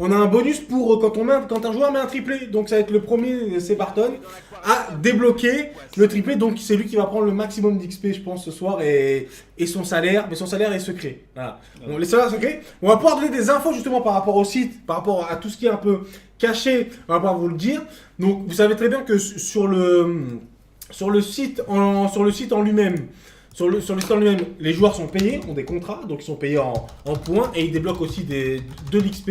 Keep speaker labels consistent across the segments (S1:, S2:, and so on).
S1: on a un bonus pour quand un joueur met un triplé. Donc ça va être le premier, c'est Barton, à débloquer le triplé. Donc c'est lui qui va prendre le maximum d'XP, je pense, ce soir. Et son salaire, mais son salaire est secret. Voilà. Bon, les salaires secrets, on va pouvoir donner des infos justement par rapport au site, par rapport à tout ce qui est un peu caché, on va pouvoir vous le dire. Donc vous savez très bien que sur le site en lui-même, les joueurs sont payés, ont des contrats, donc ils sont payés en points et ils débloquent aussi de l'XP.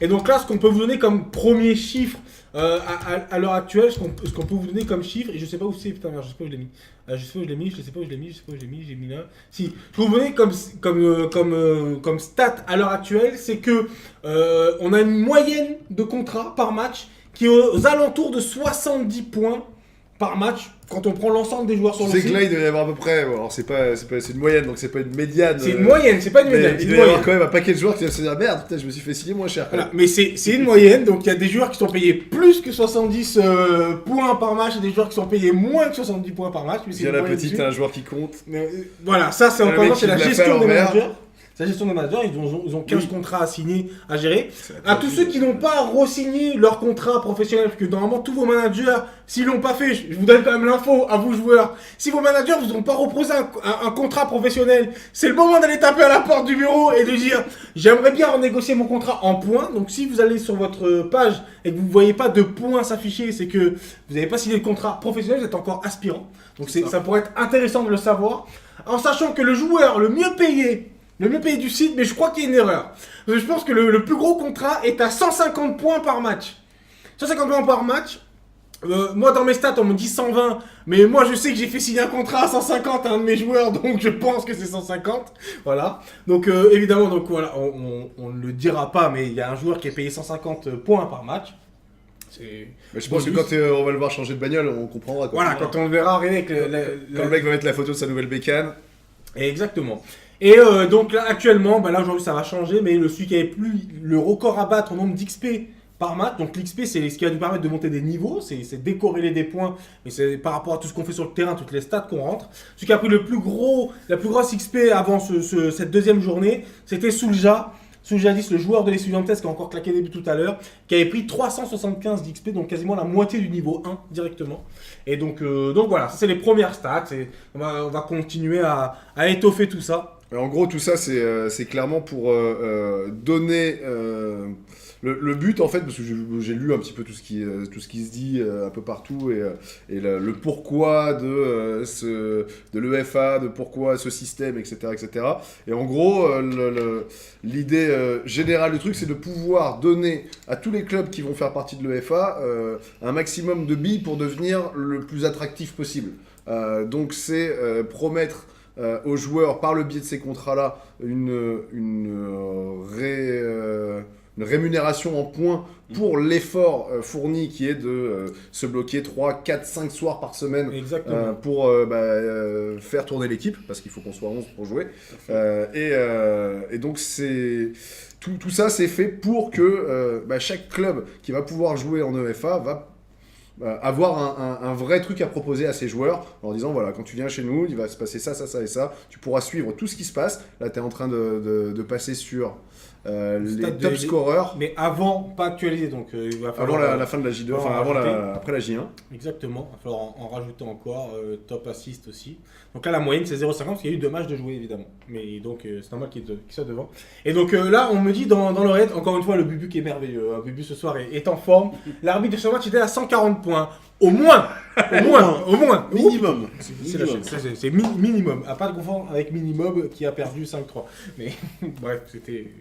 S1: Et donc là, ce qu'on peut vous donner comme premier chiffre à l'heure actuelle, ce qu'on peut vous donner comme chiffre, et je sais pas où c'est, putain, merde, je sais pas où je l'ai mis. Je sais pas où je l'ai mis, j'ai mis là. Si, je peux vous donner comme stat à l'heure actuelle, c'est que on a une moyenne de contrats par match qui est aux alentours de 70 points par match quand on prend l'ensemble des joueurs sur le site.
S2: C'est que là, il doit y avoir à peu près. Bon, alors c'est une moyenne, donc c'est pas une médiane.
S1: C'est une moyenne, c'est pas une médiane.
S2: Il doit y avoir quand même un paquet de joueurs qui doivent se dire merde, putain, je me suis fait signer moins cher.
S1: Voilà, mais c'est une moyenne, donc il y a des joueurs qui sont payés plus que 70 points par match et des joueurs qui sont payés moins que 70 points par match.
S2: Il y a la petite, un joueur qui compte.
S1: Voilà, ça c'est encore c'est la gestion des managers. La gestion des managers, ils ont 15
S2: Oui.
S1: contrats à signer, à gérer. À tous ceux qui n'ont pas re-signé leur contrat professionnel, parce que normalement tous vos managers, s'ils l'ont pas fait, je vous donne quand même l'info à vous joueurs, si vos managers vous ont pas reposé un contrat professionnel, c'est le moment d'aller taper à la porte du bureau et de dire j'aimerais bien renégocier mon contrat en points. Donc si vous allez sur votre page et que vous ne voyez pas de points s'afficher, c'est que vous n'avez pas signé le contrat professionnel, vous êtes encore aspirant. Donc ça pourrait être intéressant de le savoir, en sachant que le joueur le mieux payé du site, mais je crois qu'il y a une erreur. Parce que je pense que le plus gros contrat est à 150 points par match. 150 points par match. Moi, dans mes stats, on me dit 120. Mais moi, je sais que j'ai fait signer un contrat à 150 à un de mes joueurs, donc je pense que c'est 150. Voilà. Donc, évidemment, donc voilà, on ne le dira pas, mais il y a un joueur qui est payé 150 points par match.
S2: Mais je pense que quand on va le voir changer de bagnole, on comprendra.
S1: Voilà, quand on le verra arriver avec
S2: quand le mec va mettre la photo de sa nouvelle bécane.
S1: Exactement. Et donc là actuellement, là aujourd'hui ça va changer, mais celui qui avait plus le record à battre en nombre d'XP par match, donc l'XP c'est ce qui va nous permettre de monter des niveaux, c'est décorréler des points, mais c'est par rapport à tout ce qu'on fait sur le terrain, toutes les stats qu'on rentre. Celui qui a pris la plus grosse XP avant cette deuxième journée, c'était Soulja. Soulja 10, le joueur de l'Estudiantes qui a encore claqué des buts tout à l'heure, qui avait pris 375 d'XP, donc quasiment la moitié du niveau 1 directement. Et donc voilà, ça c'est les premières stats, on va continuer à étoffer tout ça.
S2: En gros, tout ça, c'est clairement pour donner le but, en fait, parce que j'ai lu un petit peu tout ce qui se dit un peu partout, et le pourquoi de l'EFA, de pourquoi ce système, etc. etc. Et en gros, l'idée générale du truc, c'est de pouvoir donner à tous les clubs qui vont faire partie de l'EFA un maximum de billes pour devenir le plus attractif possible. Donc c'est promettre aux joueurs, par le biais de ces contrats-là, une rémunération en points pour l'effort fourni qui est de se bloquer 3, 4, 5 soirs par semaine pour faire tourner l'équipe, parce qu'il faut qu'on soit 11 pour jouer. Et donc tout ça, c'est fait pour que chaque club qui va pouvoir jouer en EFA va avoir un vrai truc à proposer à ses joueurs en disant voilà, quand tu viens chez nous, il va se passer ça, ça, ça et ça. Tu pourras suivre tout ce qui se passe. Là, tu es en train de passer sur les top scorers.
S1: Mais avant, pas actualisé, donc il va falloir...
S2: Avant la fin de la J2, enfin après la J1.
S1: Exactement, il va falloir en rajouter encore, top assist aussi. Donc là, la moyenne, c'est 0,50 parce qu'il y a eu 2 matchs de jouer, évidemment. Mais donc, c'est normal qu'il soit devant. Et donc là, on me dit dans l'oreillette, encore une fois, le Bubu qui est merveilleux. Bubu, ce soir, est en forme. L'arbitre de ce match était à 140 points. Au moins.
S3: Minimum.
S1: C'est minimum. À pas de confondre avec Minimum qui a perdu 5-3. Mais bref, c'était...